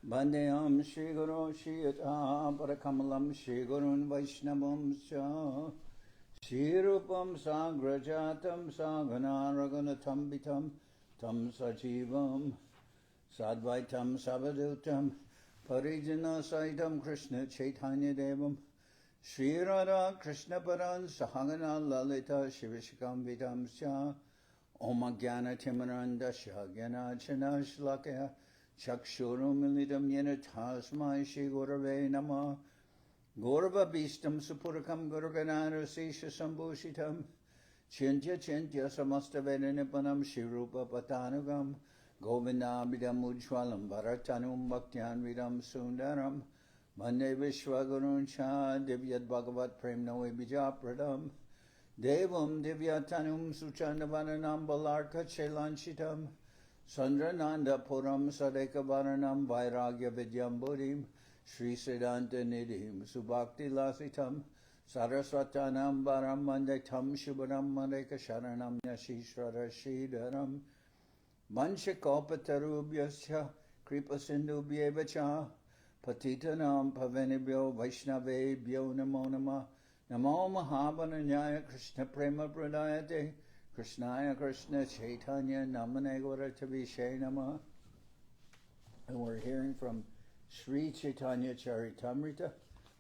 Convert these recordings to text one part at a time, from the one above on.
Bandeyam Shri Guru Shri Yata Parakamalam Shri Gurun Vaishnavam Cha Shri Rupam Sagrajatam Sagana Raghunatam Bitam Tam Sajivam Sadvaitam Savadutam Parijana Saitam Krishna Chaitanya Devam Shri Radha Krishna Paran Sahagana Lalita Shivishikam Vitam Cha Om Jnana Timaranda Shagyana Chana Shlakaya Chakshurum Milidam Yena Tasmai Shri Gurave Nama Gaurava Bhistam Supurakam Guruganara Sesha Sambhushitam Chintya Chintya Samasta Vedanipanam Shri Rupa Patanugam Govindabidam Ujwalam Bharatanum Bhaktyan Vidam Sundaram Mande Vishwagurun Cha Divyat Bhagavat Prem Noe Bijapradam Devam Divyatanum Suchandavananam Balarka Chelanchitam Sandrananda Puram Sadeka Varanam Vairagya Vidyam Buddhim Sri Siddhanta Nidhim Subhakti Lasitam Saraswatanam Varam Mandetam Shubharam Mandeka Sharanam Yashishvara Shridaram Manchakopatarubhyascha Kripa Sindhubhyevacha Patitanam Pavanibhyo Vaishnavebhyo Namo Namah Namo Mahavananyaya Krishna Prema Pradayate Krishnaya Krishna Chaitanya Namane Gauratavishe Namah. And we're hearing from Sri Chaitanya Charitamrita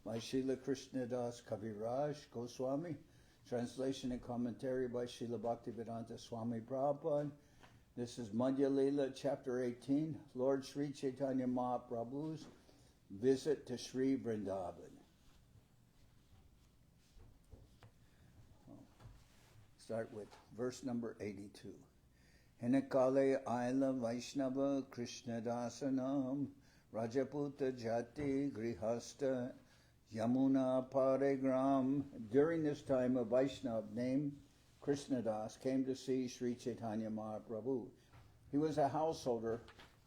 by Srila Krishnadas Kaviraj Goswami. Translation and commentary by Srila Bhaktivedanta Swami Prabhupad. This is Madhya-lila, chapter 18, Lord Sri Chaitanya Mahaprabhu's visit to Sri Vrindaban. Start with verse number 82. Henakale Aila Vaishnava Krishna Dasanam Rajaputa Jati Grihasta Yamuna Paregram. During this time, a Vaishnava named Krishnadas came to see Sri Chaitanya Mahaprabhu. He was a householder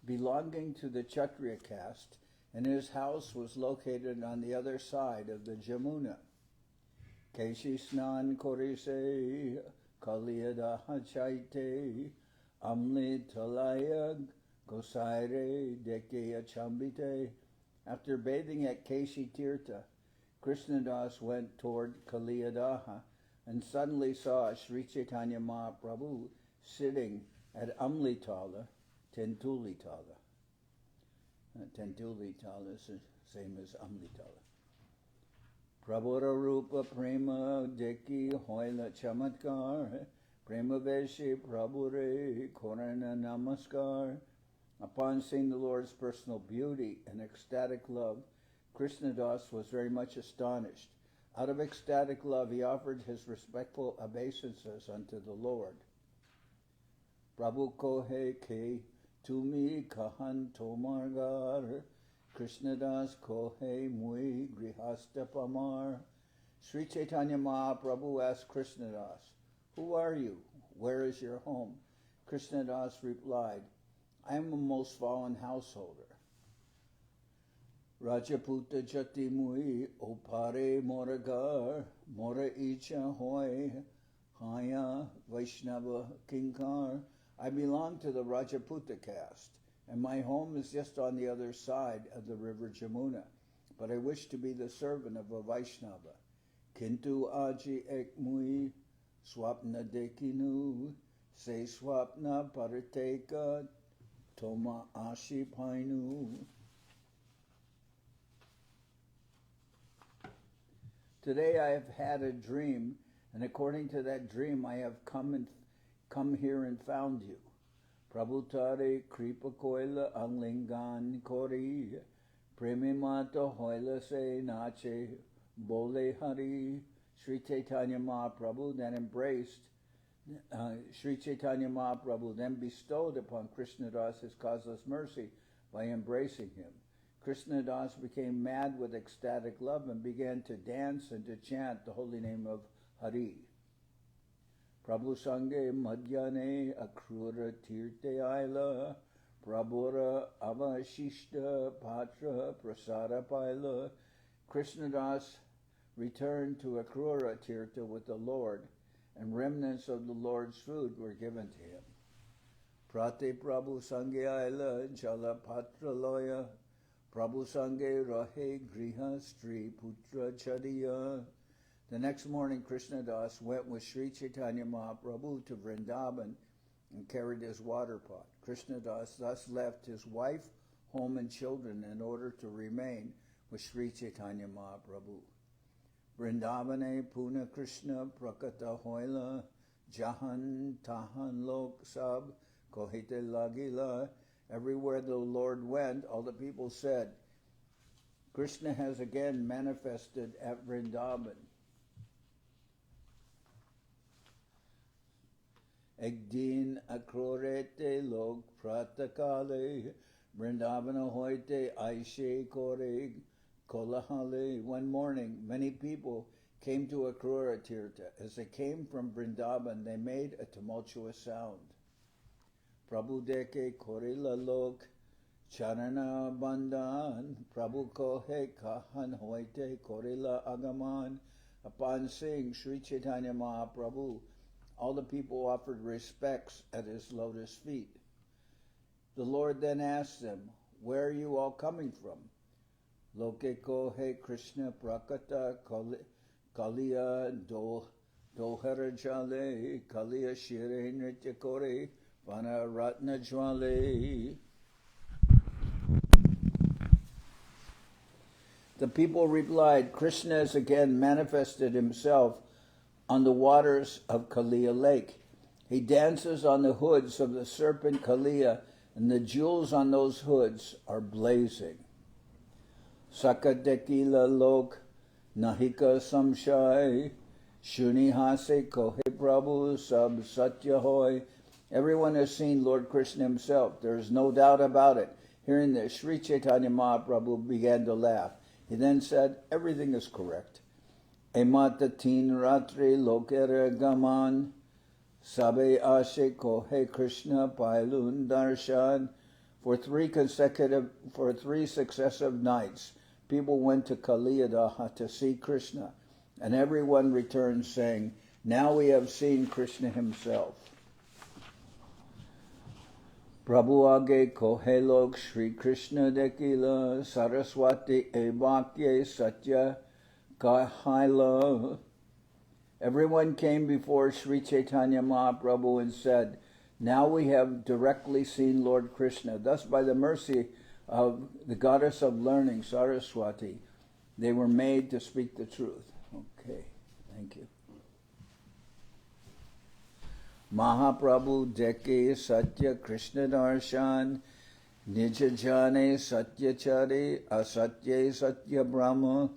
belonging to the Kshatriya caste, and his house was located on the other side of the Jamuna. Keshi Snan Korise Kaliyada Chaite Amli Talaya Gosaire Dekeya Chambite. After bathing at Keshi Tirtha, Krishnadas went toward Kaliyadaha and suddenly saw Sri Chaitanya Mahaprabhu sitting at Amlitala, Tentulitala. Tentulitala is the same as Amlitala. Prabhura Rupa Prema Deki Hoila Chamatkar Prema Veshi Prabhure Korana Namaskar. Upon seeing the Lord's personal beauty and ecstatic love, Krishnadas was very much astonished. Out of ecstatic love, he offered his respectful obeisances unto the Lord. Prabhu Kohe Ke Tumi Kahan Tomargar Krishnadas Kohe Mui Grihasta Pamar. Sri Chaitanya Mahaprabhu asked Krishnadas, "Who are you? Where is your home?" Krishnadas replied, "I am a most fallen householder. Rajaputa Jati Mui Opare Moragar Mora Icha Hoy Haya Vaishnava Kinkar. I belong to the Rajaputa caste, and my home is just on the other side of the river Jamuna, but I wish to be the servant of a Vaishnava. Kintu Aji Ek Mui Swapna Dekinu Se Swapna Pariteka Toma Ashi Painu." Today I have had a dream, and according to that dream I have come here and found you. Prabhutare Kripa Koila Anglingan Kori Premimata Hoila Se Nache Bole Hari. Sri Chaitanya Mahaprabhu then bestowed upon Krishnadas his causeless mercy by embracing him. Krishnadas became mad with ecstatic love and began to dance and to chant the holy name of Hari. Prabhu Sange Madhyane Akrura Tirte Aila Prabhura Avashishta Patra Prasara Paila. Krishnadas returned to Akrura Tirtha with the Lord, and remnants of the Lord's food were given to him. Prate Prabhu Sangyayala Jala Patra Loya Prabhu Sange Rahe Griha Stri Putra Chadiya. The next morning, Krishnadas went with Sri Chaitanya Mahaprabhu to Vrindaban and carried his water pot. Krishnadas thus left his wife, home, and children in order to remain with Sri Chaitanya Mahaprabhu. Vrindavane Puna Krishna Prakata Hoila Jahan Tahan Lok Sab Kohite Lagila. Everywhere the Lord went, all the people said, Krishna has again manifested at Vrindaban. Ekdin akrorete log pratakale Vrindavana hoite aishe koreg kolahale. One morning, many people came to Akrura Tirtha. As they came from Vrindaban, they made a tumultuous sound. Prabhu deke korila lok charana bandan Prabhu kohe kahan hoite korila agaman. Upon seeing Sri Chaitanya Mahaprabhu, all the people offered respects at his lotus feet. The Lord then asked them, where are you all coming from? Loke kohe Krishna prakata kaliya doharajale kaliya shire nritya kore vana ratna jwale. The people replied, Krishna has again manifested himself on the waters of Kaliya lake. He dances on the hoods of the serpent Kaliya, and the jewels on those hoods are blazing. Sakadekila lok nahika samshai shunihase kohe prabhu sab satya hoy. Everyone has seen Lord Krishna himself. There is no doubt about it. Hearing this, Sri Chaitanya Mahaprabhu began to laugh. He then said, everything is correct. Emata teen ratri lokera gaman sabe ashe kohe Krishna pailun darshan. For three successive nights, people went to Kaliyadaha to see Krishna, and everyone returned saying, now we have seen Krishna himself. Prabhu age kohe lok Sri Krishna dekila Saraswati evakye satya kahaila. Everyone came before Sri Chaitanya Mahaprabhu and said, now we have directly seen Lord Krishna. Thus, by the mercy of the goddess of learning, Saraswati, they were made to speak the truth. Okay, thank you. Mahaprabhu deke satya Krishna darshan nijajane satyachari asatye satya brahma.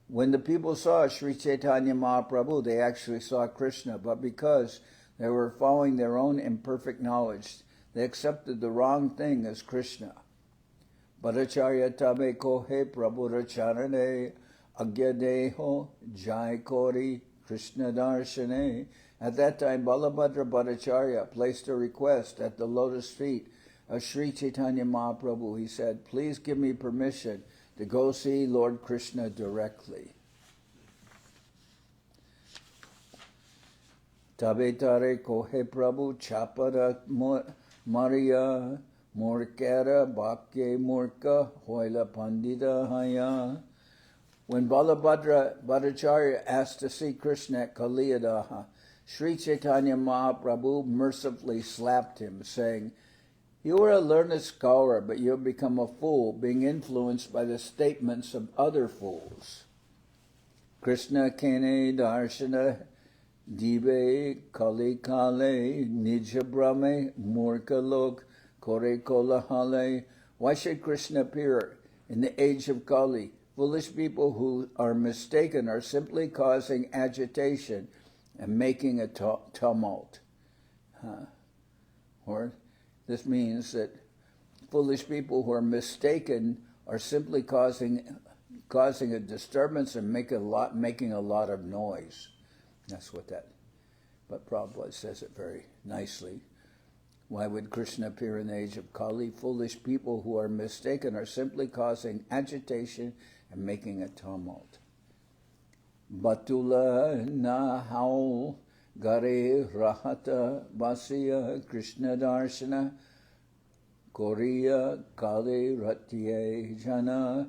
When the people saw Sri Chaitanya Mahaprabhu, they actually saw Krishna, but because they were following their own imperfect knowledge, they accepted the wrong thing as Krishna. Bhattacharya tabe kohe prabhu racharane agyadeho jai kori Krishna darshane. At that time, Balabhadra Bhattacharya placed a request at the lotus feet of Sri Chaitanya Mahaprabhu. He said, please give me permission to go see Lord Krishna directly. Tabetare kohe prabhu chapara Maria murkara bhakye murka hoila pandita haya. When Balabhadra Bhattacharya asked to see Krishna at Kaliyadaha, Sri Chaitanya Mahaprabhu mercifully slapped him, saying, you are a learned scholar, but you have become a fool, being influenced by the statements of other fools. Krishna kene darshana dive kali kale nija brahme murka lok kore kolahale. Why should Krishna appear in the age of Kali? Foolish people who are mistaken are simply causing agitation and making a tumult. Or this means that foolish people who are mistaken are simply causing a disturbance and making a lot of noise. That's what that. But Prabhupada says it very nicely. Why would Krishna appear in the age of Kali? Foolish people who are mistaken are simply causing agitation and making a tumult. Batula na haul gare rahata basya Krishna darshana Korea Kali Ratye Jana.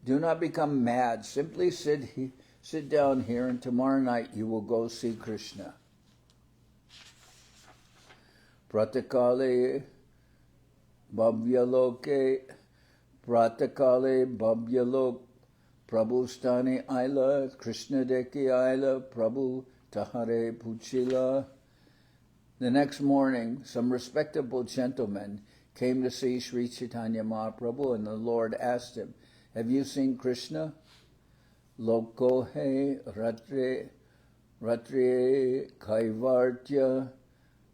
Do not become mad. Simply sit down here, and tomorrow night you will go see Krishna. Pratakale Bhavyaloke Pratakale Bhavyalok Prabhustani Aila Krishna Deki Aila Prabhu Tahare Puchila. The next morning, some respectable gentlemen came to see Sri Chaitanya Mahaprabhu, and the Lord asked him, "Have you seen Krishna?" Lokohe Ratre Kaivartya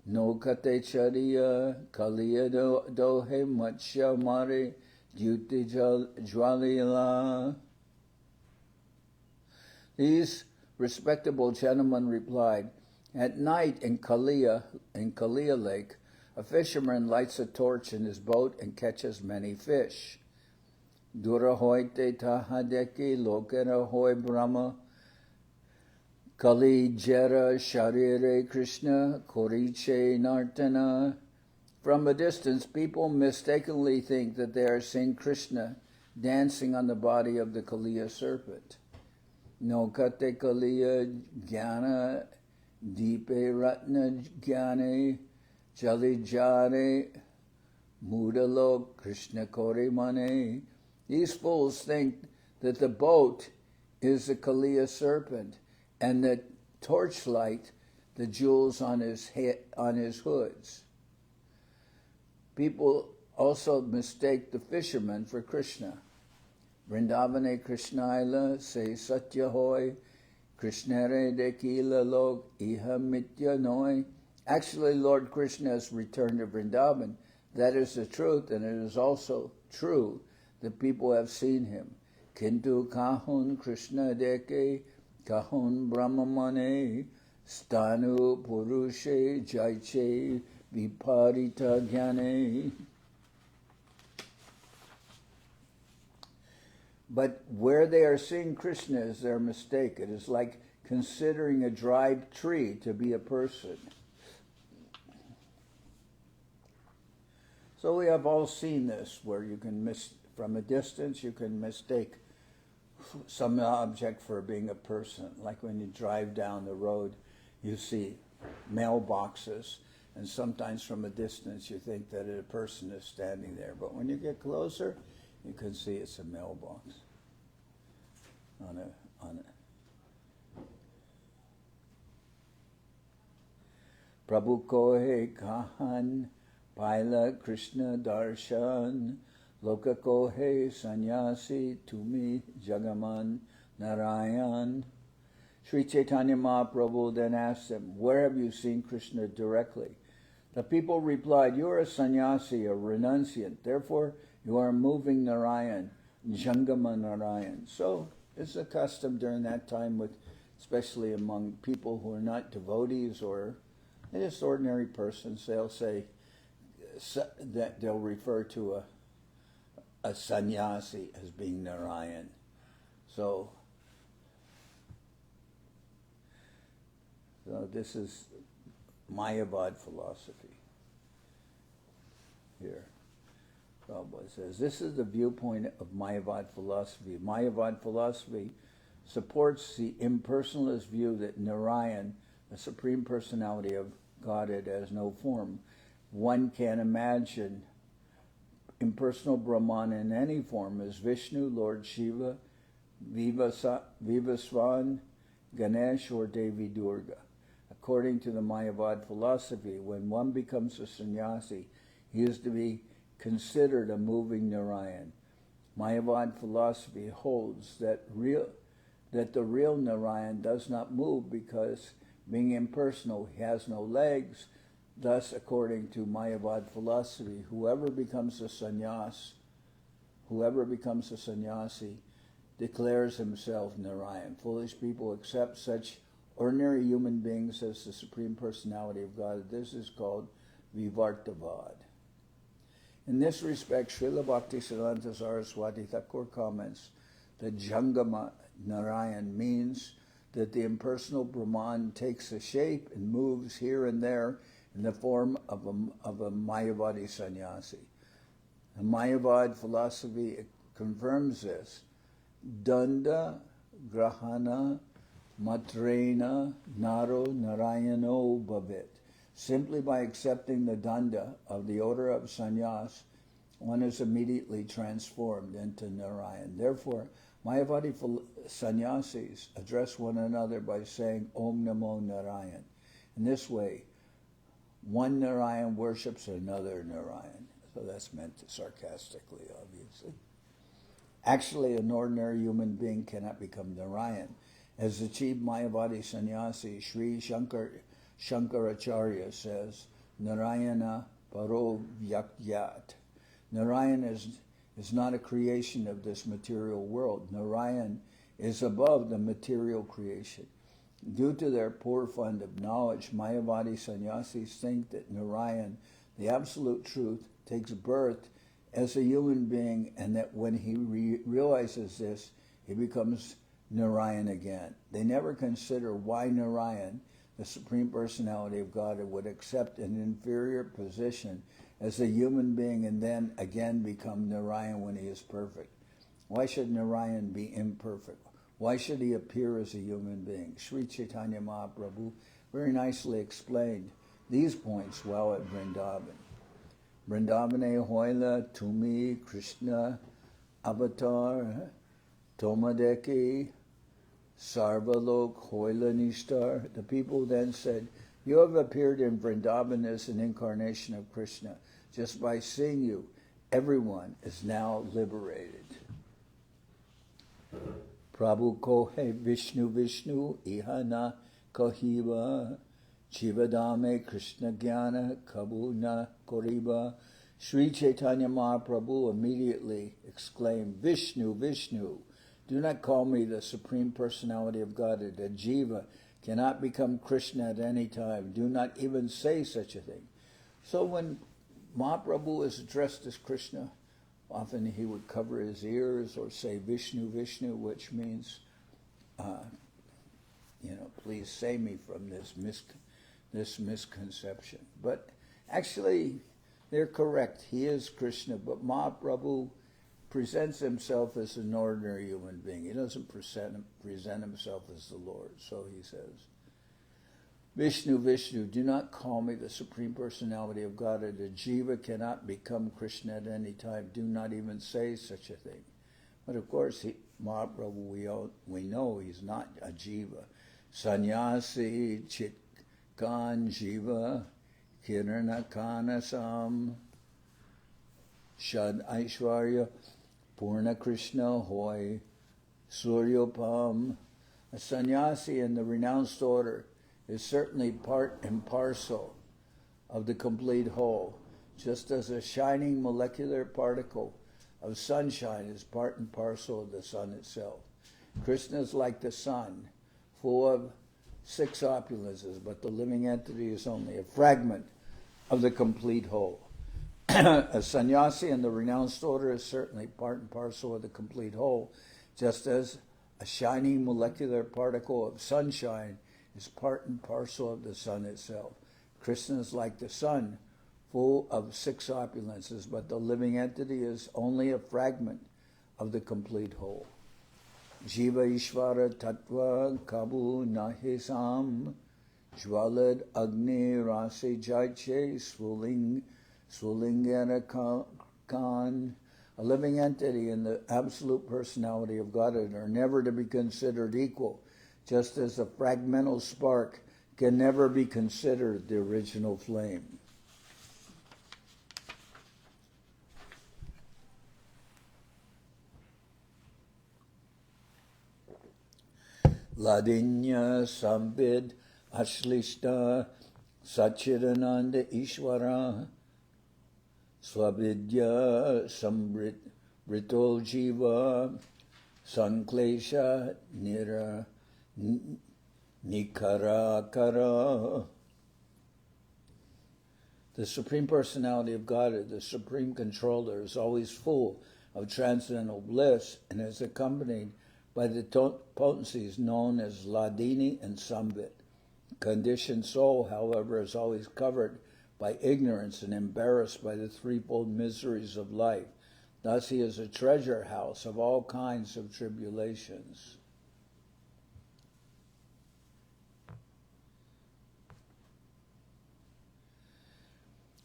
Nokate Chariya Kaliya Dohe Matsya Mare Dyuti Jwalila. These respectable gentlemen replied, "At night in Kaliya Lake, a fisherman lights a torch in his boat and catches many fish. Durahoite tahadeki lokera hoy Brahma Kali Jera Sharire Krishna Koriche Nartana." From a distance, people mistakenly think that they are seeing Krishna dancing on the body of the Kaliya serpent. Nokate Kaliya Jnana Deepe Ratna Jnane Jali Jare Mudalo Krishna Kori Mane. These fools think that the boat is the Kaliya serpent, and the torchlight, the jewels on his hoods. People also mistake the fisherman for Krishna. Vrindavane Krishnaila say Satya hoy, Krishnare dekila lok iha mitya noi. Actually, Lord Krishna has returned to Vrindaban. That is the truth, and it is also true that people have seen him. Kintu kahun Krishna deke, kahun brahmamane, stanu purushe jaiche viparita jnane. But where they are seeing Krishna is their mistake. It is like considering a dried tree to be a person. So we have all seen this, where you can from a distance you can mistake some object for being a person. Like when you drive down the road, you see mailboxes, and sometimes from a distance you think that a person is standing there. But when you get closer, you can see it's a mailbox on a Prabhu Kohe Kahan Paila Krishna Darshan Loka Kohe Sannyasi Tumi Jagaman Narayan. Sri Chaitanya Mahaprabhu then asked them, "Where have you seen Krishna directly?" The people replied, "You are a sannyasi, a renunciant. Therefore, you are moving Narayan, Jangama Narayan." So it's a custom during that time, especially among people who are not devotees or just ordinary persons. They'll say that they'll refer to a sannyasi as being Narayan. So this is Mayavad philosophy here. Prabhupada says, this is the viewpoint of Mayavad philosophy. Mayavad philosophy supports the impersonalist view that Narayan, the Supreme Personality of Godhead, has no form. One can imagine impersonal Brahman in any form as Vishnu, Lord Shiva, Vivasvan, Ganesh, or Devi Durga. According to the Mayavad philosophy, when one becomes a sannyasi, he is to be considered a moving Narayan. Mayavad philosophy holds that the real Narayan does not move because, being impersonal, he has no legs. Thus, according to Mayavad philosophy, whoever becomes a sannyasi declares himself Narayan. Foolish people accept such ordinary human beings as the Supreme Personality of God. This is called Vivartavad. In this respect, Srila Bhaktisiddhanta Saraswati Thakur comments that Jangama Narayan means that the impersonal Brahman takes a shape and moves here and there in the form of a Mayavadi sannyasi. The Mayavad philosophy confirms this. Danda grahana matrena naro narayano bhavit. Simply by accepting the danda of the order of sannyas, one is immediately transformed into Narayan. Therefore, Mayavadi sannyasis address one another by saying Om Namo Narayan. In this way, one Narayan worships another Narayan. So that's meant sarcastically, obviously. Actually, an ordinary human being cannot become Narayan. As the chief Mayavadi sannyasi, Sri Shankaracharya says, Narayana paro vyakyat. Narayan is not a creation of this material world. Narayan is above the material creation. Due to their poor fund of knowledge, Mayavadi sannyasis think that Narayan, the absolute truth, takes birth as a human being, and that when he realizes this, he becomes Narayan again. They never consider why Narayan, the Supreme Personality of God, would accept an inferior position as a human being and then again become Narayan when he is perfect. Why should Narayan be imperfect? Why should he appear as a human being? Sri Chaitanya Mahaprabhu very nicely explained these points while at Vrindaban. Vrindavane hoila tumi Krishna avatar tomadeki sarvalok hoila nishtar. The people then said, you have appeared in Vrindaban as an incarnation of Krishna. Just by seeing you, everyone is now liberated. Prabhu kohe Vishnu Vishnu ihana kahiva Chivadame Krishna Jnana Kabuna Koriba. Sri Chaitanya Mahaprabhu immediately exclaimed, Vishnu, Vishnu, do not call me the Supreme Personality of Godhead. A jiva cannot become Krishna at any time. Do not even say such a thing. So when Mahaprabhu is addressed as Krishna, often he would cover his ears or say Vishnu, Vishnu, which means, please save me from this misconception. But actually, they're correct. He is Krishna, but Mahaprabhu presents himself as an ordinary human being. He doesn't present himself as the Lord. So he says, Vishnu, Vishnu, do not call me the Supreme Personality of Godhead. A jiva cannot become Krishna at any time. Do not even say such a thing. But of course, Mahaprabhu, we know he's not a jiva. Sannyasi chitkan jiva kirana kanasam shad aishwarya purna Krishna hoy suryopam. A sannyasi in the renounced order is certainly part and parcel of the complete whole, just as a shining molecular particle of sunshine is part and parcel of the sun itself. Krishna is like the sun, full of 6 opulences, but the living entity is only a fragment of the complete whole. A sannyasi in the renounced order is certainly part and parcel of the complete whole, just as a shining molecular particle of sunshine is part and parcel of the sun itself. Krishna is like the sun, full of 6 opulences, but the living entity is only a fragment of the complete whole. Jiva Ishvara Tattva Kabu Nahisam Jwalad Agni Rasi Jaiche Swulingana Khan. A living entity and the absolute personality of Godhead are never to be considered equal, just as a fragmental spark can never be considered the original flame. Ladinya Sambid Ashlishta Sachidananda Ishvara Swavidya Samritol Jiva Sanklesha Nira Nikarakara. The Supreme Personality of God, the Supreme Controller, is always full of transcendental bliss and is accompanied by the potencies known as Ladini and Sambit. Conditioned soul, however, is always covered by ignorance and embarrassed by the threefold miseries of life. Thus he is a treasure house of all kinds of tribulations.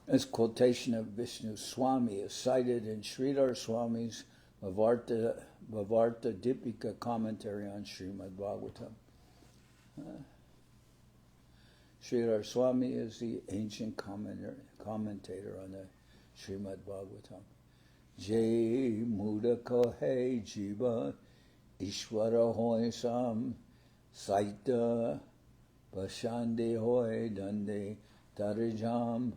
This quotation of Vishnu Swami is cited in Sridhar Swami's Bhavarta Dipika commentary on Srimad Bhagavatam. Sridhar Swami is the ancient commentator on the Srimad Bhagavatam. Jai Mudaka Hai Jiva Ishvara Hoy Sam Saita Pashande Hoy Dande Tarijam.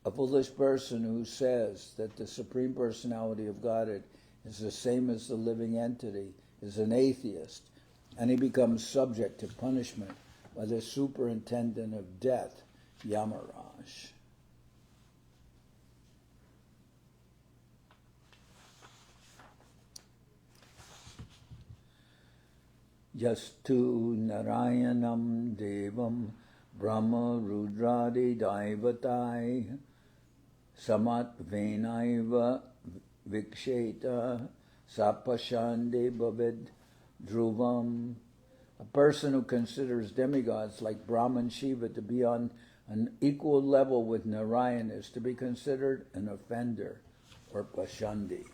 A foolish person who says that the Supreme Personality of Godhead is the same as the living entity is an atheist, and he becomes subject to punishment by the superintendent of death, Yamaraj. Yastu Narayanam Devam Brahma Rudradi Daivatai Samat Venaiva Viksheta Sapashande Bhavid Dhruvam. A person who considers demigods like Brahma and Shiva to be on an equal level with Narayan is to be considered an offender, or Pashandi.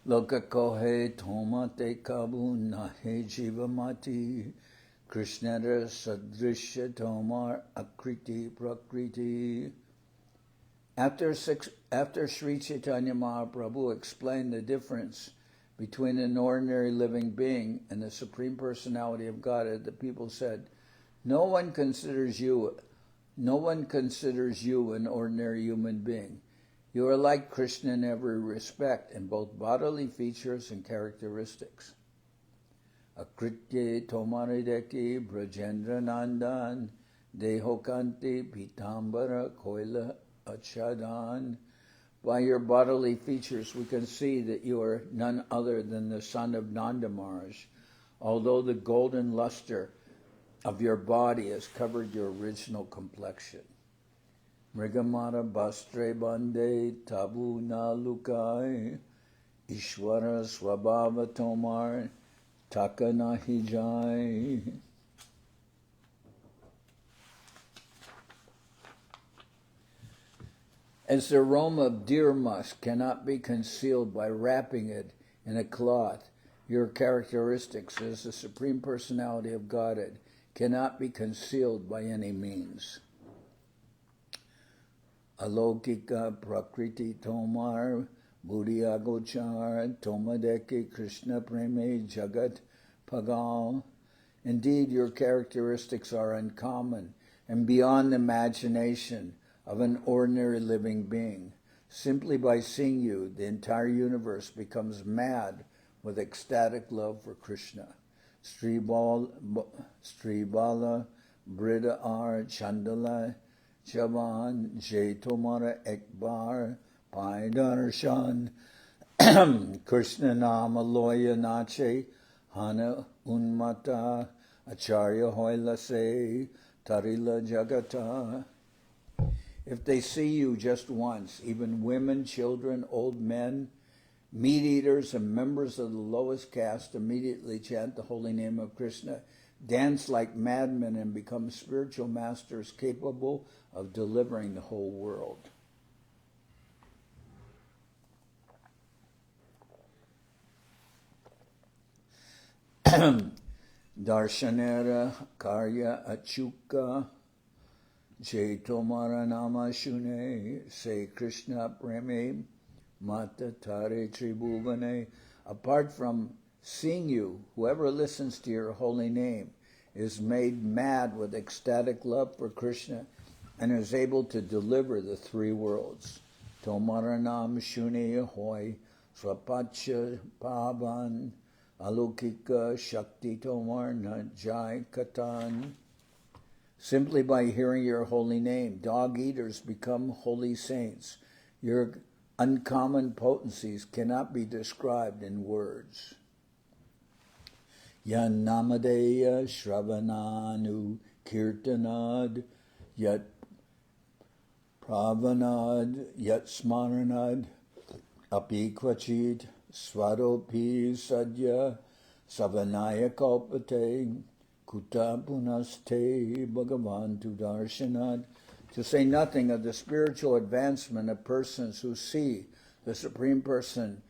Loka kohe thoma te kabu nahe jivamati Krishnadas sadrishya tomar akriti prakriti. After Sri Chaitanya Mahaprabhu explained the difference between an ordinary living being and the Supreme Personality of Godhead, the people said, No one considers you an ordinary human being. You are like Krishna in every respect, in both bodily features and characteristics. Akritye tomarideki brajendra nandan dehokanti pitambara koila achadan. By your bodily features we can see that you are none other than the son of Nanda Maharaj, although the golden luster of your body has covered your original complexion. Mrigamara bastre bande tabu na lukai Ishwara swabhava tomar taka nahi jai. As the aroma of deer musk cannot be concealed by wrapping it in a cloth, your characteristics as the Supreme Personality of Godhead cannot be concealed by any means. Alokika prakriti tomar buddhiagochar tomadeki Krishna preme jagat pagal. Indeed, your characteristics are uncommon and beyond the imagination of an ordinary living being. Simply by seeing you, the entire universe becomes mad with ecstatic love for Krishna. Sribala, Brida Ar, Chandala, Javan, Jaitomara Ekbar, Pai Darshan, Krishna Nama Loya Nache, Hana Unmata, Acharya Hoila Se, Tarila Jagata. If they see you just once, even women, children, old men, meat-eaters, and members of the lowest caste immediately chant the holy name of Krishna, dance like madmen, and become spiritual masters capable of delivering the whole world. Darshanera karya achuka Jaitomara nama shune se Krishna preme mata tare tribhuvane. Apart from seeing you, whoever listens to your holy name is made mad with ecstatic love for Krishna and is able to deliver the three worlds. Tomaranam shune hoy swapacha pavan alokika shakti tomar na jai katan. Simply by hearing your holy name, dog-eaters become holy saints. Your uncommon potencies cannot be described in words. Yan namadeya shravananu kirtanad yat pravanad yat smaranad api kvachit swaropi sadya savanaya kalpate kuta punaste bhagavantu darshanad. To say nothing of the spiritual advancement of persons who see the Supreme Person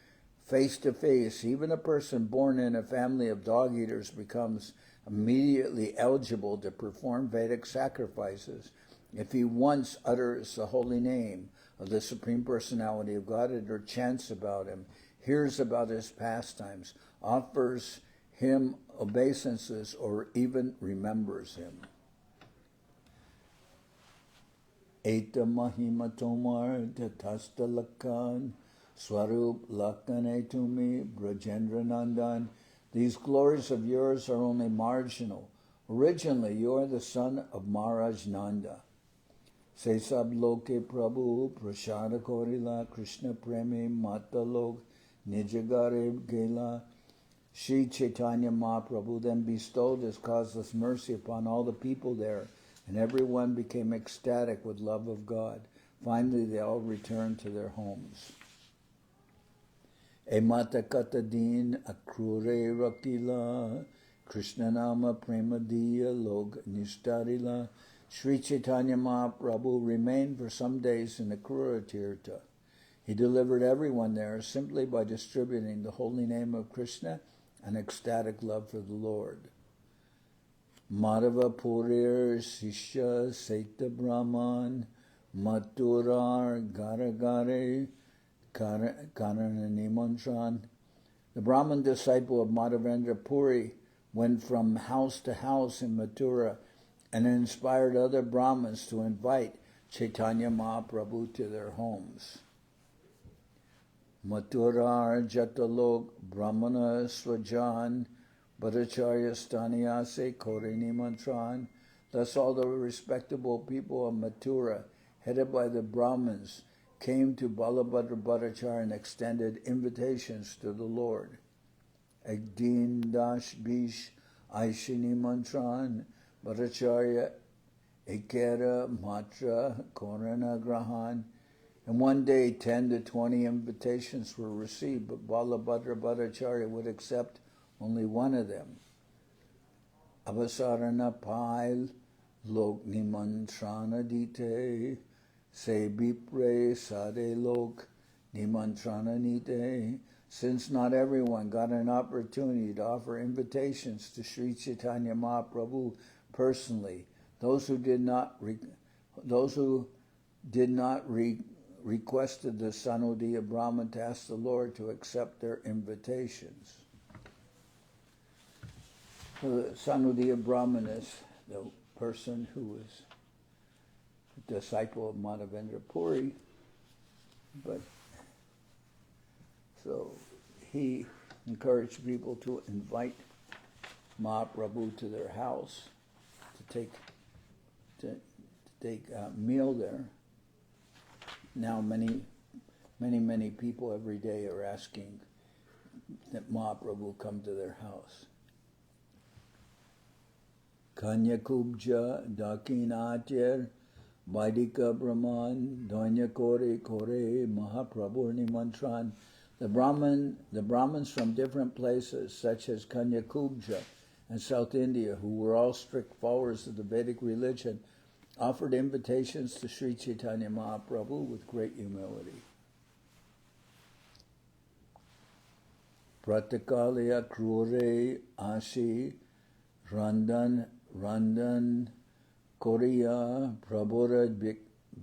face to face. Even a person born in a family of dog-eaters becomes immediately eligible to perform Vedic sacrifices if he once utters the holy name of the Supreme Personality of Godhead, or chants about him, hears about his pastimes, offers him obeisances, or even remembers him. Eta Mahima Tomar Tatasta Lakan Swarup Lakane Tumi Brajendra Nandan. These glories of yours are only marginal. Originally, you are the son of Maharaj Nanda. Se sab loke Prabhu Prashada Korila Krishna Premi Mata Lok Nijagareb Gela. Sri Chaitanya Mahaprabhu then bestowed his causeless mercy upon all the people there, and everyone became ecstatic with love of God. Finally, they all returned to their homes. E mata katadin akrure rakila Krishna nama premadiya log nishtarila. Sri Chaitanya Mahaprabhu remained for some days in the Krura Tirtha. He delivered everyone there simply by distributing the holy name of Krishna and ecstatic love for the Lord. Madhava Purir Sishya Saita Brahman Maturar Garagare Karanani Mantran. The Brahman disciple of Madhavendra Puri went from house to house in Mathura and inspired other Brahmins to invite Chaitanya Mahaprabhu to their homes. Maturar Jatalok Brahmana Swajan Bhattacharya Staniyase Korini Mantran. Thus all the respectable people of Mathura, headed by the Brahmins, came to Balabhadra Bhattacharya and extended invitations to the Lord. Ekdin Dash Bish Aishini Mantran Bhattacharya Ekera Matra Korana Grahan. And one day 10 to 20 invitations were received, but Balabhadra Bhattacharya would accept only one of them. Avasarana Pail Lok Nimantrana Dite Se Bipre Sade Lok Nimantrana Nite. Since not everyone got an opportunity to offer invitations to Sri Chaitanya Mahaprabhu personally, those who did not requested the Sanudiya Brahman to ask the Lord to accept their invitations. The Sanudiya Brahman is the person who is a disciple of Madhavendra Puri, but so he encouraged people to invite Mahaprabhu to their house to take a meal there. Now many people every day are asking that Mahaprabhu come to their house. Kanyakubja Dakinatyer Vaidika Brahman Donya Kore Kore Mahaprabhu Nimantran. The Brahmins from different places, such as Kanyakubja and South India, who were all strict followers of the Vedic religion, offered invitations to Sri Chaitanya Mahaprabhu with great humility. Pratakaliya Krure Ashi Randan Korea Prabhura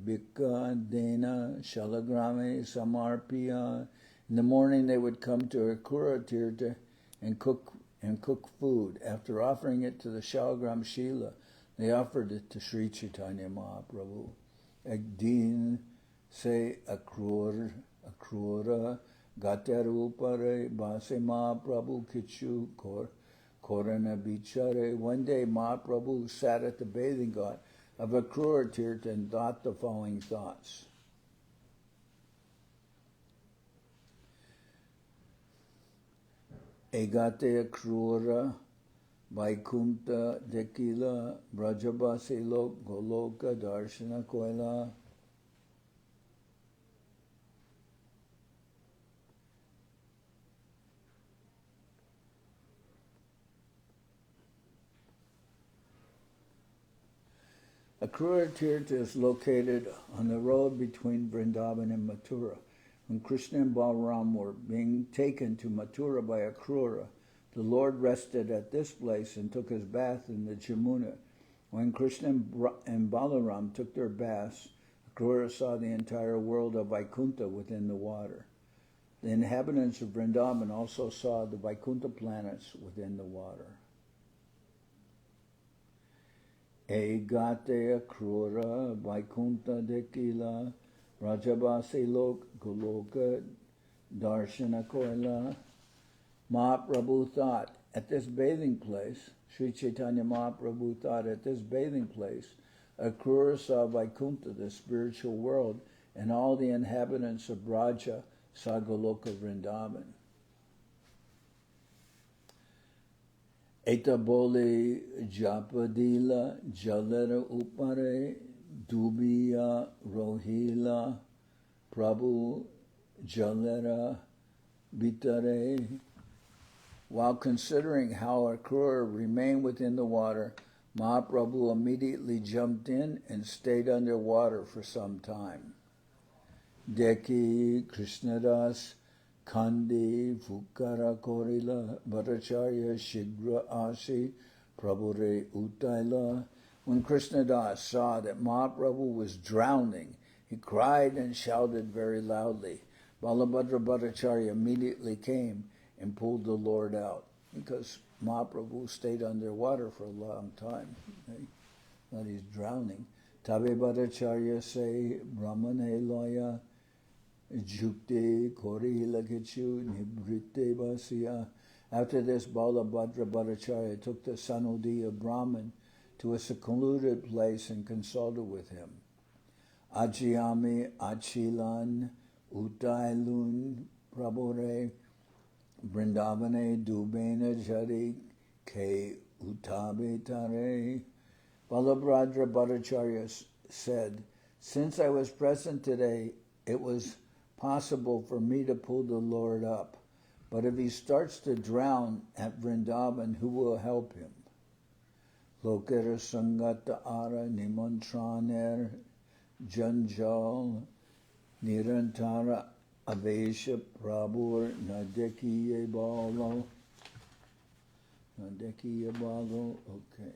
Bika Dena Shalagrame Samarpiya. In the morning they would come to a Kura Tirtha and cook food. After offering it to the Shalagram Shila, they offered it to Sri Chaitanya Mahaprabhu. Ekdin se akrura gaterupare base Mahaprabhu kichu korana bichare. One day Mahaprabhu sat at the bathing ghat of Akrura Tirtha and thought the following thoughts. Egate Akrura Vaikunta Dekila Brajabasi Lok Goloka Darshana Koila. Akrura Tirtha is located on the road between Vrindaban and Mathura. When Krishna and Balaram were being taken to Mathura by Akrura, the Lord rested at this place and took his bath in the Jamuna. When Krishna and Balaram took their baths, Akrura saw the entire world of Vaikunta within the water. The inhabitants of Vrindaban also saw the Vaikunta planets within the water. Egate Akrura Vaikunta Dekila Rajabasi Lok Goloka Darshana Koila. Mahaprabhu thought at this bathing place, Sri Chaitanya Mahaprabhu thought at this bathing place, Akrura saw Vaikunta, the spiritual world, and all the inhabitants of Braja saw Goloka Vrindaban. Etabole Japadila Jalera Upare Dubiya Rohila Prabhu Jalera Bitare. While considering how Akrura remained within the water, Mahaprabhu immediately jumped in and stayed underwater for some time. Deki Krishnadas Kandi Fukara Korila Bhattacharya Shigra Asi Prabhure Utaila. When Krishnadas saw that Mahaprabhu was drowning, he cried and shouted very loudly. Balabhadra Bhattacharya immediately came and pulled the Lord out, because Mahaprabhu stayed underwater for a long time. That he's drowning. Tabe Bhattacharya say Brahmane Loya Jukte Kori Lakichu Nibrite Basya. After this, Balabhadra Bhattacharya took the Sanodiya Brahman to a secluded place and consulted with him. Ajiyami Achilan Utailun Prabhure Vrindavane Dubena Jari Ke Utabe Tare. Balabhadra Bhattacharya said, since I was present today, it was possible for me to pull the Lord up. But if he starts to drown at Vrindaban, who will help him? Lokera Sangata Ara Nimantraner Janjal Nirantara Avesha Prabhur Nadekiye Balo. Nadekiye Balo. Okay.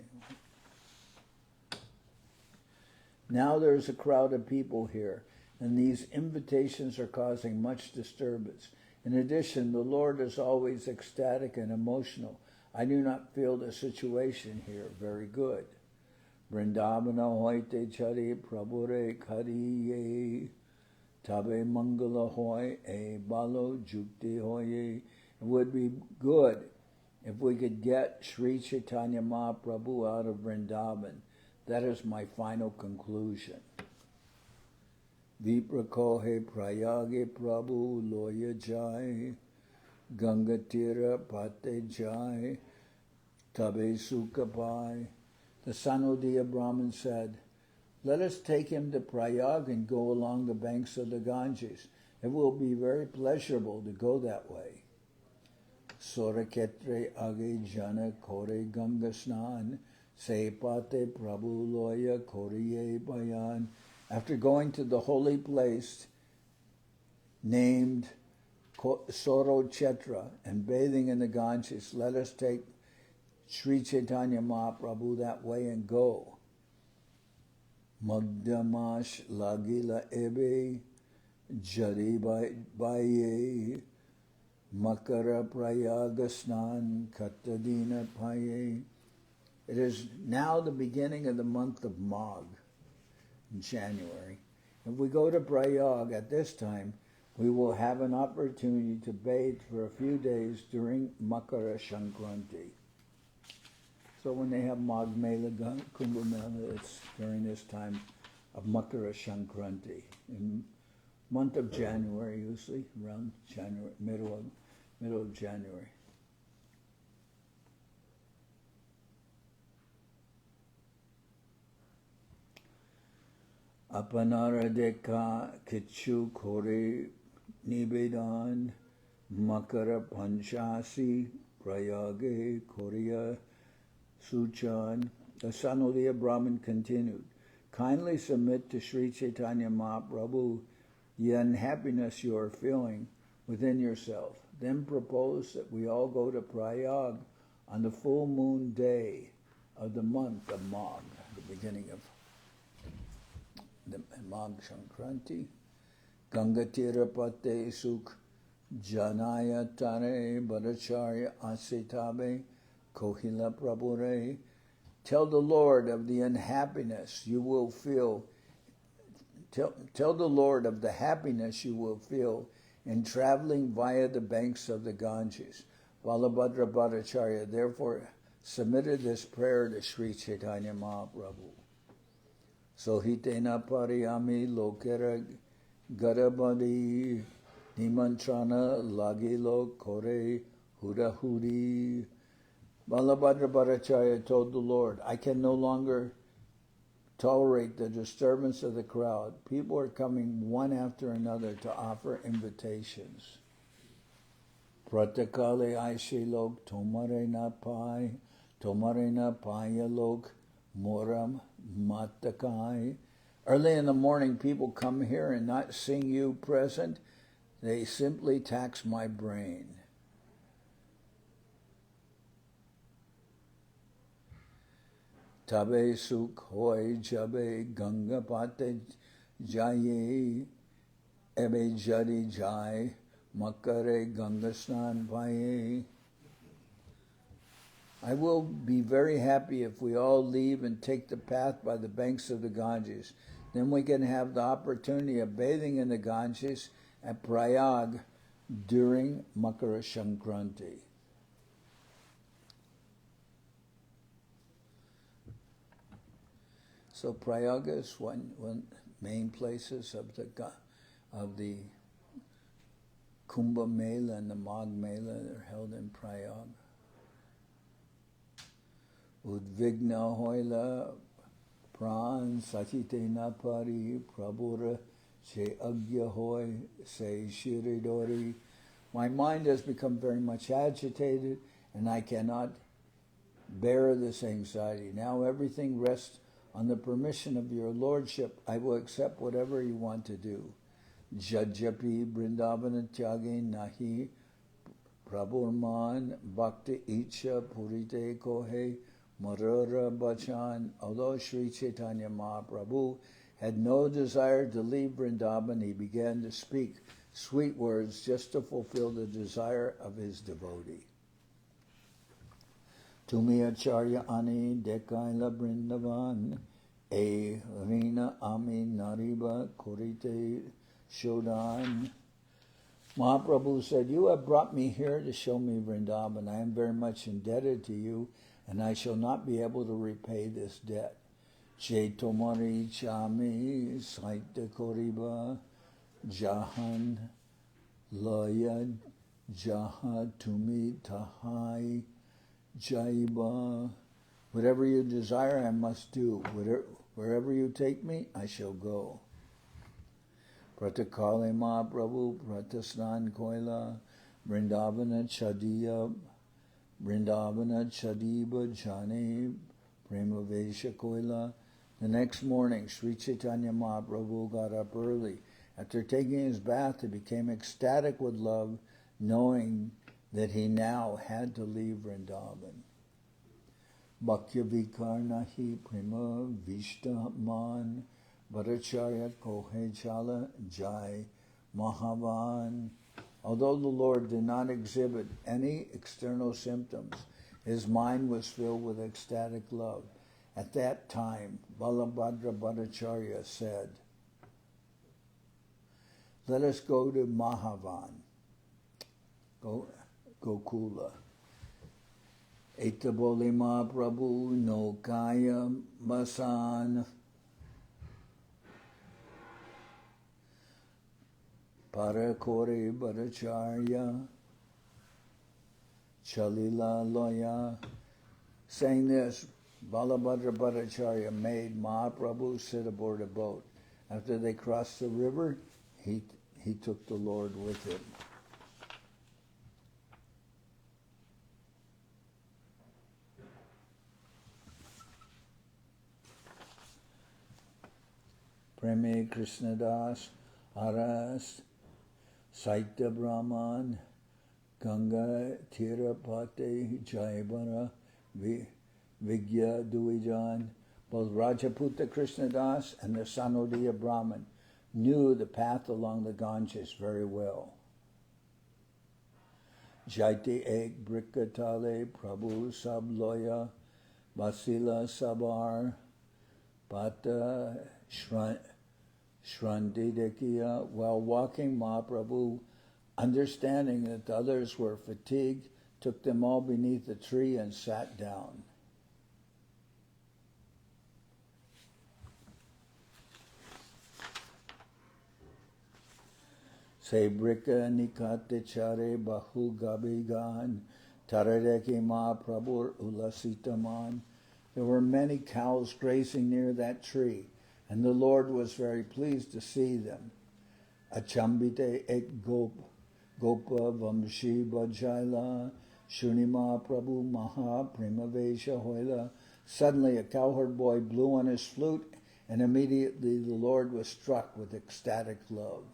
Now there's a crowd of people here, and these invitations are causing much disturbance. In addition, the Lord is always ecstatic and emotional. I do not feel the situation here very good. Vrindavana hoite chari prabhure kariye tabe mangala hoy e balo jukti hoye. It would be good if we could get Sri Chaitanya Mahaprabhu out of Vrindaban. That is my final conclusion. Viprakohe prayage prabhu loya jai gangatira pate jai tabe sukapai. The Sanodiya Brahmin said, let us take him to Prayag and go along the banks of the Ganges. It will be very pleasurable to go that way. Soraketre age jana kore ganga snan sepate prabhu loya koriye bayan. After going to the holy place named Sorochetra and bathing in the Ganges, let us take Sri Chaitanya Mahaprabhu that way and go. Magdamash lagila ebe jari baye makara prayaga snan katadina paye. It is now the beginning of the month of Magh, in January. If we go to Prayag at this time, we will have an opportunity to bathe for a few days during Makara Sankranti. So when they have Magh Mela, Kumbh Mela, it's during this time of Makara Sankranti. In month of January, usually, around January, middle of January. Apanaradeka Kichu Kore Nibedan Makara Panchasi Prayage Korea Suchan. The Sanoliya Brahmin continued, kindly submit to Sri Chaitanya Mahaprabhu the unhappiness you are feeling within yourself. Then propose that we all go to Prayag on the full moon day of the month of Magh, the beginning of the Magh Shankranti. Gangatira Pate Sukh Janaya Tare Bhattacharya Asitabe Kohila Prabhure. Tell the Lord of the unhappiness you will feel. Tell the Lord of the happiness you will feel in traveling via the banks of the Ganges. Balabhadra Bhattacharya therefore submitted this prayer to Sri Chaitanya Mahaprabhu. Sohitena pariyami lokera garabadi nimantrana lagilo kore hudahudi. Balabhadra Bhattacharya told the Lord, I can no longer tolerate the disturbance of the crowd. People are coming one after another to offer invitations. Pratakale aishe lok tomare na paya lok moram matakai. Early in the morning, people come here and not seeing you present, they simply tax my brain. Tabe sukh hoy jabe ganga pate jaye ebe jadi jai makare ganga snan paye. I will be very happy if we all leave and take the path by the banks of the Ganges. Then we can have the opportunity of bathing in the Ganges at Prayag during Makara Shankranti. So Prayag is one main places of the Kumbh Mela and the Magh Mela. They're held in Prayag. Udvigna hoila pran sachitena pari prabhura se agya hoy se shiridori. My mind has become very much agitated and I cannot bear this anxiety. Now everything rests on the permission of your lordship. I will accept whatever you want to do. Jajapi Vrindaban Tyage Nahi Prabhurman Bhakti Icha Purite Kohe Marara Bachan. Although Sri Chaitanya Mahaprabhu had no desire to leave Vrindaban, he began to speak sweet words just to fulfill the desire of his devotee. Tumi Acharya Ani Dekaila Vrindavan E Rina Ami Nariba Korite Shodan. Mahaprabhu said, you have brought me here to show me Vrindavan. I am very much indebted to you, and I shall not be able to repay this debt. Chetomari Chami Saita Koriba Jahan Layad Jaha Tumi Tahai Jaiba. Whatever you desire, I must do. Wherever you take me, I shall go. Pratakale Mahaprabhu Pratasnan Koila Vrindavana Chadiba Jani Premavesha Koila. The next morning, Sri Chaitanya Mahaprabhu got up early. After taking his bath, he became ecstatic with love, knowing that he now had to leave Vrindavan. Bhakya Vikarnahi Prema Vishta Man Bhattacharya Kohe Chala Jai Mahavan. Although the Lord did not exhibit any external symptoms, his mind was filled with ecstatic love. At that time, Balabhadra Bhattacharya said, let us go to Mahavan, Gokula. Etaboli Mahaprabhu no Kaya Masan Parakore Bhattacharya Chalila Loya. Saying this, Balabhadra Bhattacharya made Mahaprabhu sit aboard a boat. After they crossed the river, he took the Lord with him. Preme Krishnadas Aras Saitya Brahman Ganga Tirapate Jaibara Vigya Duijan. Both Rajaputa Krishnadas and the Sanodiya Brahman knew the path along the Ganges very well. Jaiti Ek Brikatale Prabhu Sabloya Vasila Sabar Pata Shrandidekiya. While walking, Mahaprabhu, understanding that the others were fatigued, took them all beneath a tree and sat down. Se brika nikate chare bahu gabigan taradeki Mahaprabhu ulasitaman. There were many cows grazing near that tree, and the Lord was very pleased to see them. Achambite ek gopa vamshi bhajaila shunima prabhu maha primavesha hoila. Suddenly a cowherd boy blew on his flute, and immediately the Lord was struck with ecstatic love.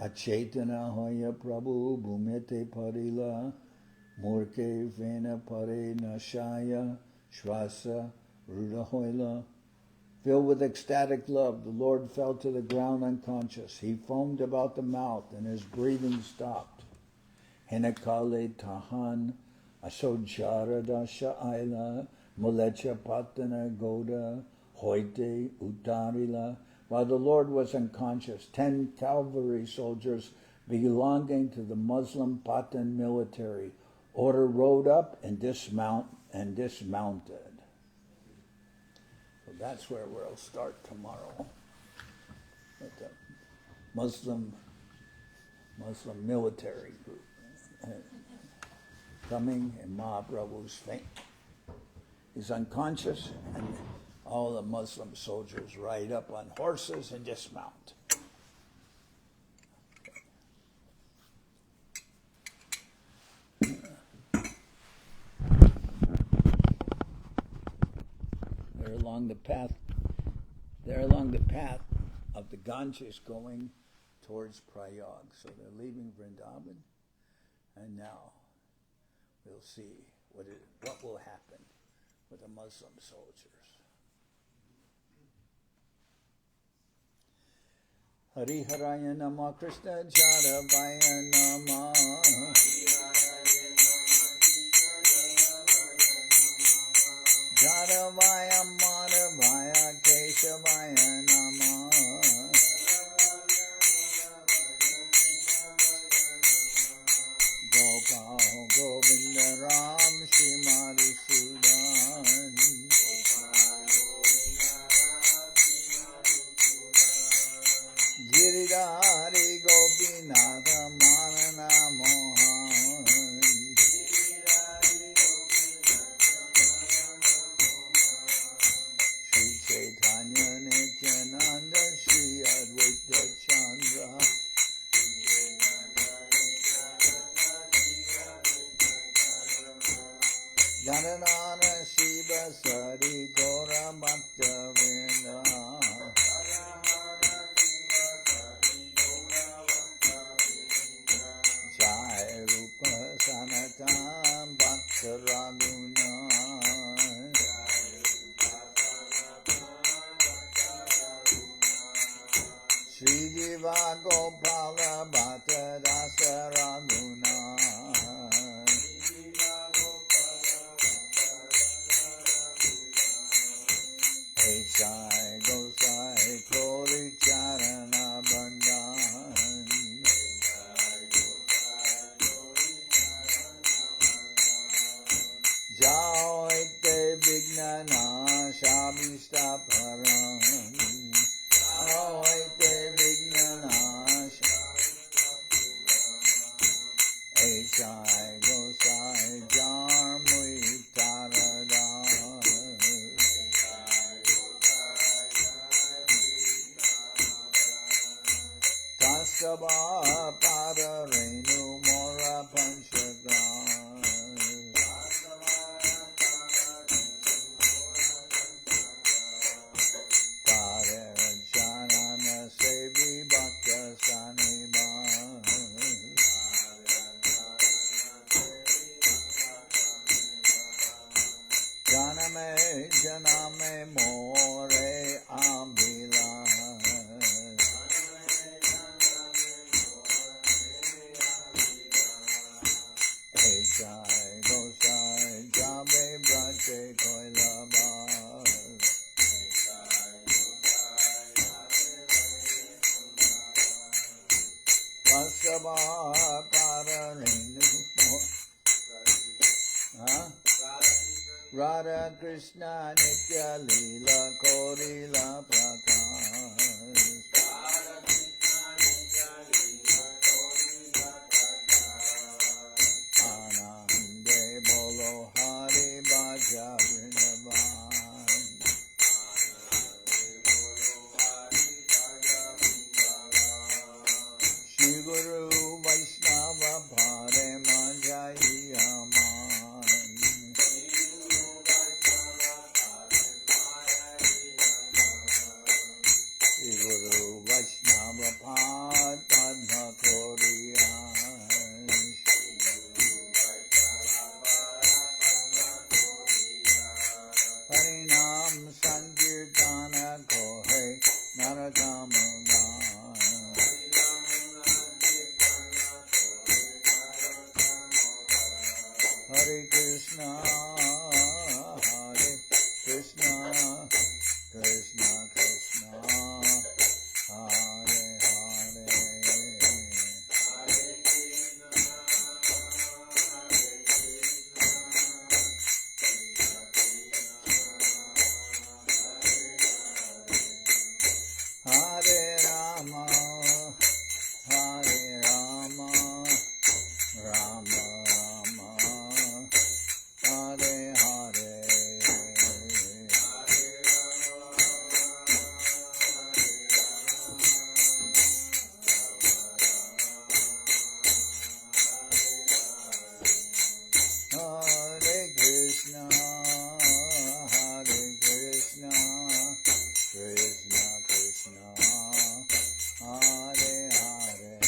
Achetana hoya prabhu bhumete parila murke vena pare nashaya shvasa rudahoila. Filled with ecstatic love, the Lord fell to the ground unconscious. He foamed about the mouth and his breathing stopped. Henakale tahan asojaradasha aila mulecha patana goda hoite utarila. While the Lord was unconscious, 10 cavalry soldiers belonging to the Muslim Pathan military rode up and dismounted. So that's where we'll start tomorrow. With the Muslim military group coming in Mahaprabhu's faint. He's unconscious, and all the Muslim soldiers ride up on horses and dismount. They're along the path of the Ganges going towards Prayag. So they're leaving Vrindaban, and now we'll see what will happen with the Muslim soldiers. Hari Haraya Nama Krishna Jaravaya Nama Jaravaya Madhavaya Keshavaya Nama Gopal Govinda Ram Shrimari Sudan Giridhari Gopinatha Manana Mohan Sri Chaitanya Nityananda Sri Advaita Chandra Janardan Shiva Sari Gora Bhaktivedanta Sanatan Bhaktaraguna Sri Jiva Gopala Bhattacharya Echai Gosai Kori Charana Bandhan Jao ete vignana shabishta param Jao ete vignana shabishta param Echai Gosai Jarmui Tarada Vasava Pada Renu Mora Panchagram Pare Janana Sevi Bhakta Saniman Janame More Ambila Echai Gosai Jabe Brache Koilaba Vasava Pararindu Radha Krishna Nitya-lila Korila Prakash Anande Bolo Hari Bhaja Vrindaban Shri Guru Vaishnava Bhare Manjai Aman Guru Vaishnava Pad Padma Koriyan Harinam Sankirtana Kohe Narakamudan Hare Krishna Krishna Krishna Krishna Hare Hare Hare Rama Hare Rama Rama Rama Hare Hare Hare Krishna Krishna Krishna Hare Hare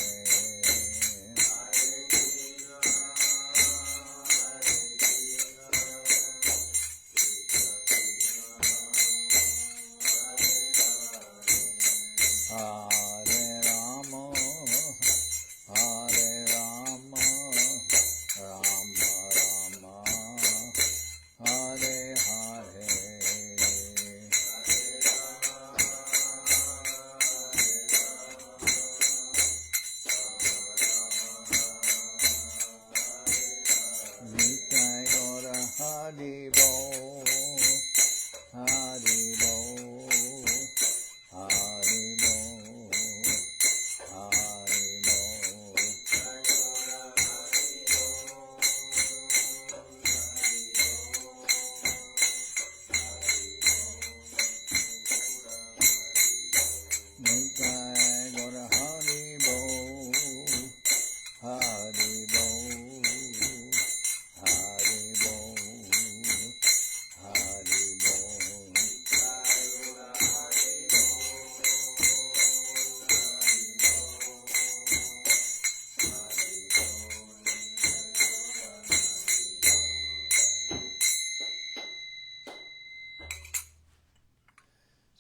Hare Rama Hare Rama Rama Rama Hare Hare Nitai Gora Hari Bo Hari Bo Hari Bo Hari Bo Nitai Gora Hari Bo Hari Bo Hari Bo Hari Bo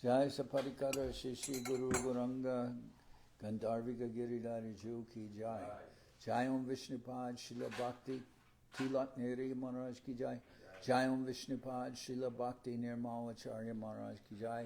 Jai Saparikara Shishi Guru Guranga Gandharvika Giridhari Ju Ki Jai Jai Om Vishnupad Srila Bhakti Tilak Neri Maharaj Ki Jai Jai Om Vishnupad Srila Bhakti Nirmalacharya Maharaj Ki Jai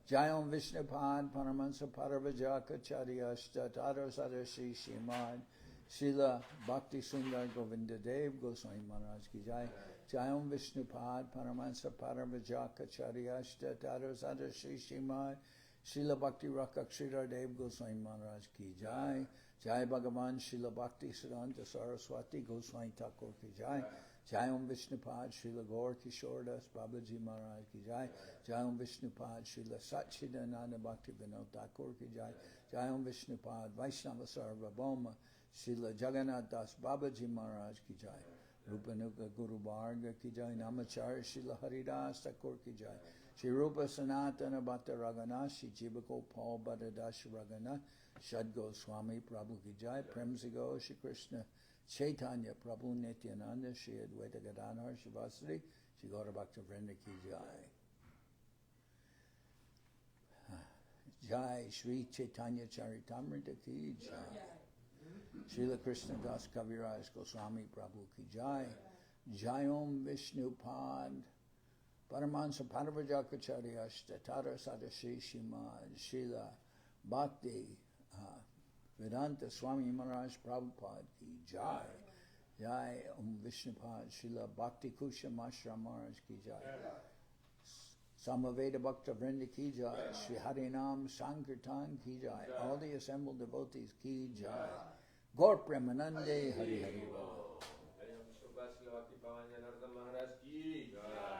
Jai Om Vishnupad Paramahansa Paravajaka Charyashta Tadar Sadarshi Shrimad Srila Bhakti Sundar Govinda Dev Goswami Maharaj Ki Jai Jai Om Vishnupad Paramahansa Paravajaka Charyashta Tadar Sadarshi Shrimad Srila Bhakti Rakshira Dev Goswami Maharaj Ki Jai Jai Bhagavan Srila Bhakti Siddhanta Saraswati Goswami Thakur Ki Jai Jai Om Vishnupad Srila Gaur Kishordas Babaji Maharaj ki Jai. Jai Om Vishnupad Srila Satchidananda Bhaktivedanta Thakur ki Jai. Jai Om Vishnupad Vaishnava Sarvabhauma Srila Jagannath Das Babaji Maharaj ki Jai. Rupanuka Guru Bharga ki Jai. Namacharya Srila Haridas Thakur ki Jai. Shri Rupa Sanatana Bhatta Ragana Shri Jivako Paul Bhattadash Ragana Shad Goswami Prabhu ki Jai. Premsigo Shri Krishna Chaitanya Prabhu Nityananda Shri Advaita Gadadhar Shivasri Shri Gaura Bhaktivedanta ki Jai. Jai Sri Chaitanya Charitamrita ki Jai. Srila Krishnadas Kaviraj Goswami Prabhu ki Jai. Jai Om Vishnupad Paramansa Paravajakacharya Statara Sadashi Shimad Srila Bhakti Vedanta Swami Maharaj Prabhupad ki Jai. Jai Om Vishnupad Srila Bhakti Kusham Ashram Maharaj ki Jai. Samaveda Bhakta Vrinda ki Jai. Shri Harinam Sankirtan ki Jai. All the assembled devotees ki Jai. Gaur Premanande Hari Hari Bol. Pavan Janardan Maharaj ki Jai.